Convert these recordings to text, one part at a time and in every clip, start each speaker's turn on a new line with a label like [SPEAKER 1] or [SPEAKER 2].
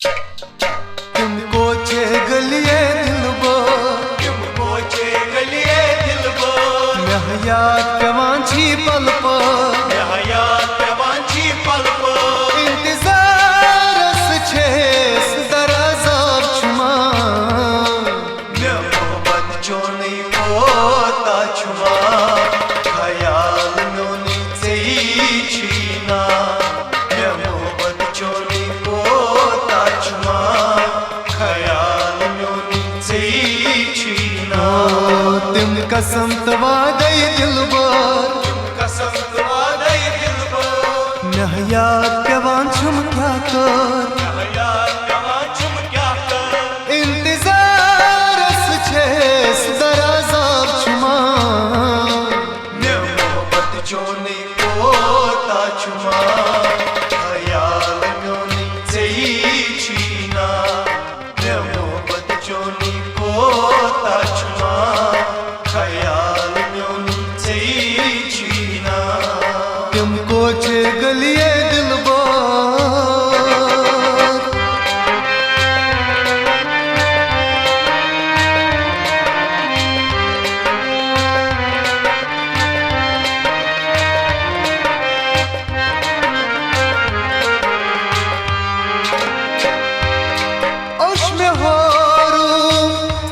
[SPEAKER 1] तुमको चे गलिए दिलबो,
[SPEAKER 2] तुमको चे गलिए दिलबो,
[SPEAKER 1] मैं हयात पेवांची पल पर,
[SPEAKER 2] मैं हयात पेवांची पल पर,
[SPEAKER 1] इंतजार छेस दराज़ाब छुमा,
[SPEAKER 2] मैं मोहब्बत चोनी पोता छुमा, ख्याल नोनी तेई छीना, मैं मोहब्बत चोनी पोता छुमा, ख्याल नोनी तेई छीना,
[SPEAKER 1] तुम कसम तवादई दिलबर,
[SPEAKER 2] कसम तवादई दिलबर,
[SPEAKER 1] मैं हयात पेवां छुम क्या कर,
[SPEAKER 2] हयात पेवां छुम क्या कर,
[SPEAKER 1] इंतजार छेस दराज़ाब छुमा,
[SPEAKER 2] मैं मोहब्बत चोनी पोता छुमा, ख्याल नोनी तेई छीना, मैं मोहब्बत चोनी पोता छुमा, ख्याल नोनी तेई छीना,
[SPEAKER 1] तुमको चे गलिए दिलबर, ओश में होरू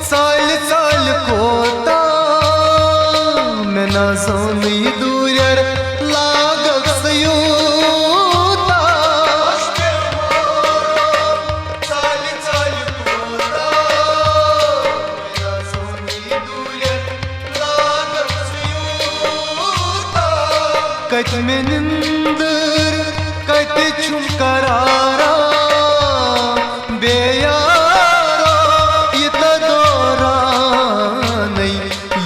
[SPEAKER 1] साल साल कोता, मैं ना सोनी दूर लागक सयूता,
[SPEAKER 2] साल साल पोता, मेरा सोनी दूर लागत सयूता,
[SPEAKER 1] कत में निंदर कत छुम करारा, बेयारा ये तदोरा नहीं,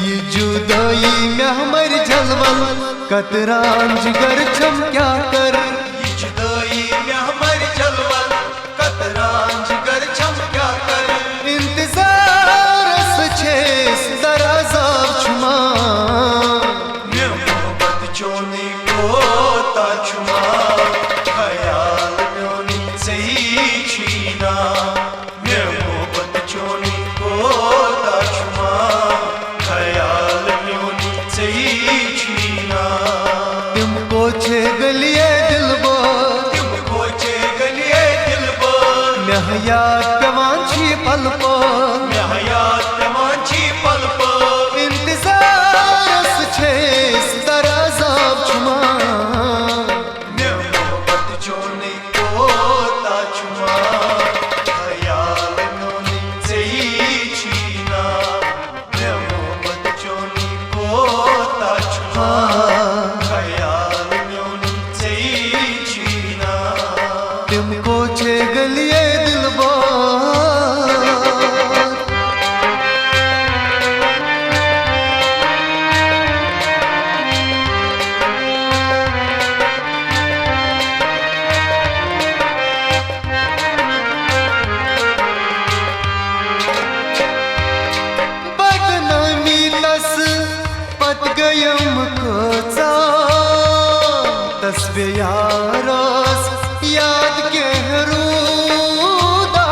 [SPEAKER 1] ये जुदाई में हमारी झलवल कतरान जिगर छम क्या कर,
[SPEAKER 2] ये जुदाई में हमारी जलवल कतरान जिगर छम क्या कर,
[SPEAKER 1] इंतजार छेस दराज़ाब छुमा,
[SPEAKER 2] मैं मोहब्बत चोनी पोता छुमा, ख्याल नोनी तेई छीना, मैं मोहब्बत चोनी पोता छुमा, ख्याल नोनी तेई छीना,
[SPEAKER 1] तुमको छे गलिए दिलबर,
[SPEAKER 2] तुमको चे गलिए दिलबर,
[SPEAKER 1] मैं हयात पेवांची पल पर,
[SPEAKER 2] मैं हयात पेवांची पल पर,
[SPEAKER 1] इंतजार छेस दराज़ाब छुमा,
[SPEAKER 2] मैं मोहब्बत चोनी पोता छुमा, ख्याल नोनी तेई छीना, मैं मोहब्बत चोनी पोता छुमा, ख्याल नोनी तेई छीना,
[SPEAKER 1] तुमको छे गलिए दिलबर, बदनामी तस पत गयम कोचा, तस्बे यारस याद के हरूदा,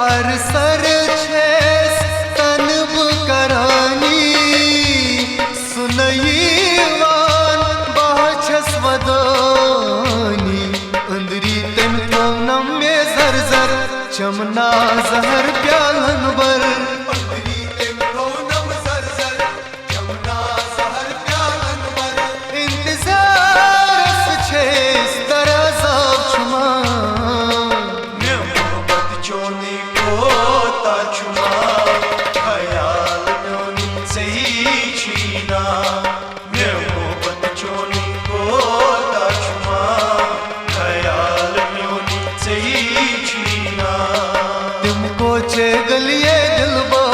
[SPEAKER 1] अरसर छेस तनब करानी, सुनईवान बाछस वदानी, अंदरी तम नम में जर जर चमना जहर प्यालन बर,
[SPEAKER 2] अंदरी तेम रौनम जर-जर, यमुना सहर प्यालन बर,
[SPEAKER 1] इंतजार छेस दराज़ाब छुमा,
[SPEAKER 2] मैं मोहब्बत चोनी पोता छुमा, ख्याल नोनी तेई छीना, मैं मोहब्बत चोनी पोता छुमा, ख्याल नोनी तेई छीना,
[SPEAKER 1] तुमको चे गलिए दिलबर,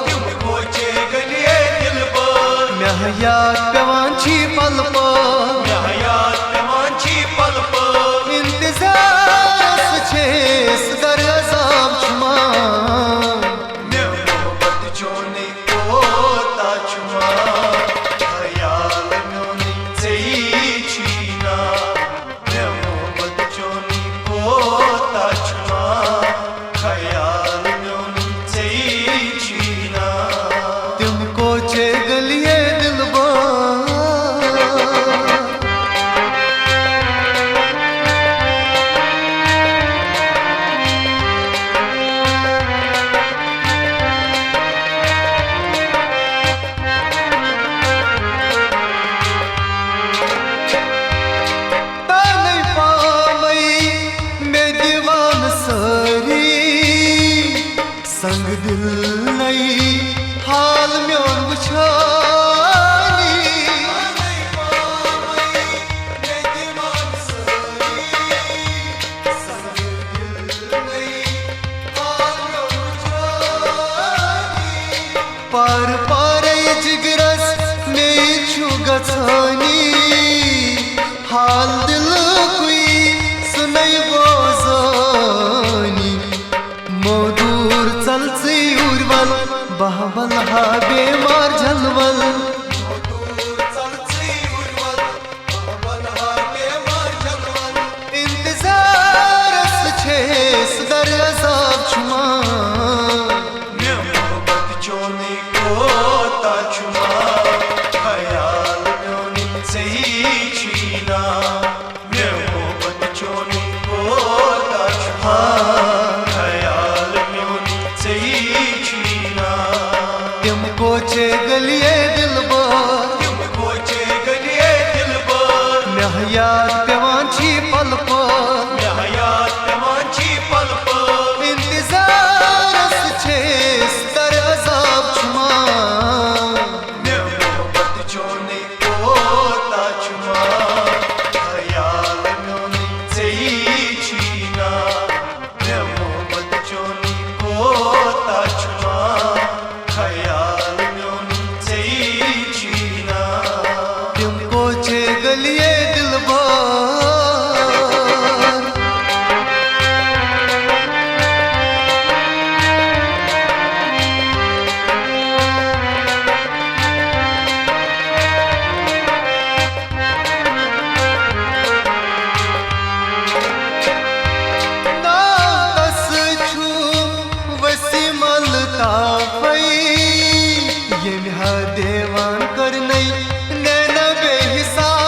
[SPEAKER 2] तुमको चे गलिए दिलबर,
[SPEAKER 1] मैं हयात पेवांची पल पर,
[SPEAKER 2] मैं हयात पेवांची पल पर,
[SPEAKER 1] इंतजार छेस दराज़ाब छुमा,
[SPEAKER 2] मैं मोहब्बत चोनी कोता चुमा ख्याल म्योनी चीना मैं मोहब्बत चोनी कोता चुमा ख्याल म्योनी चीना
[SPEAKER 1] तुमको चे गलिए दिलबा संग दिल नहीं हाल म्योन बुछानी पार पार जिगरस में छु गछानी हाल दिल कोई सुनई बोजानी मधुर चलसी उर्वल बहवल हा बेमार झलवल इंतजार छे सदर अजाब छुमा
[SPEAKER 2] मैं मोहब्बत चोनी कोता चुमा ख्याल म्योनी चीना मैं मोहब्बत चोनी कोता चुमा
[SPEAKER 1] तुमको चे गलिए दिलबा मैं हयात पेवान छी पल इंतजार छे सदर अजाब छुमा
[SPEAKER 2] मैं मोहब्बत चोनी कोता चुमा ख्याल म्योनी चीना मैं मोहब्बत चोनी कोता चुमा ख्याल म्योनी चीना
[SPEAKER 1] तुमको चे गलिए दिलबा देवान कर नहीं नैना बेहिसाब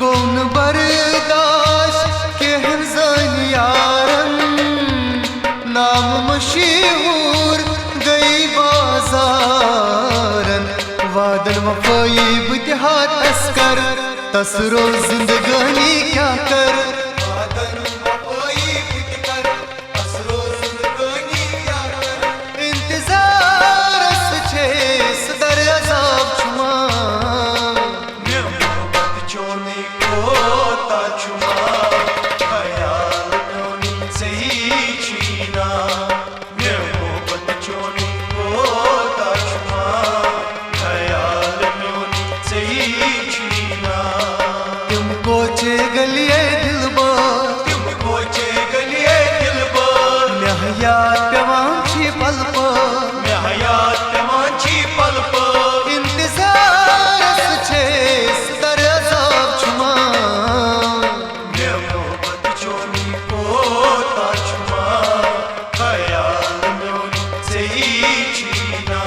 [SPEAKER 1] गौन बर्दाश्त के हरजान यारन नाम मशहूर गई बाजारन वादन वफाई बितिहाद अस्कर तसरो जिंदगानी क्या कर इंतजार छे सदर अजाब छुमा
[SPEAKER 2] मैं मोहब्बत चोनी कोता चुमा ख्याल म्योनी चीना मैं मोहब्बत चोनी कोता चुमा ख्याल म्योनी चीना
[SPEAKER 1] तुमको चे गलिए दिलबा मैं हयात पेवान छी पल इंतजार छे सदर अजाब छुमा
[SPEAKER 2] मैं मोहब्बत चोनी कोता चुमा ख्याल म्योनी चीना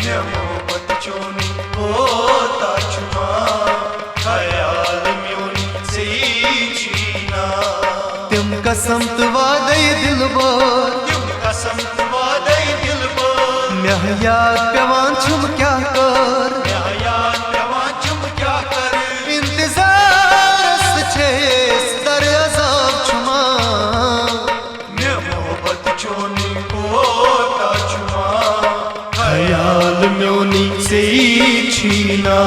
[SPEAKER 2] मैं मोहब्बत चोनी कोता चुमा ख्याल म्योनी चीना
[SPEAKER 1] तुम कसम वादई दिलबा मैं हयात पेवान छुम क्या कर इंतजार छे सदर अजाब छुमा
[SPEAKER 2] मैं मोहब्बत चोनी कोता चुमा
[SPEAKER 1] ख्याल म्योनी चीना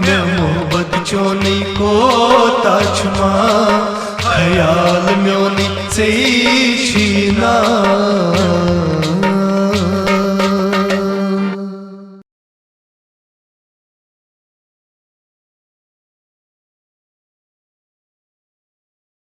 [SPEAKER 1] मैं मोहब्बत चोनी कोता छुमा ख्याल म्योनी चीना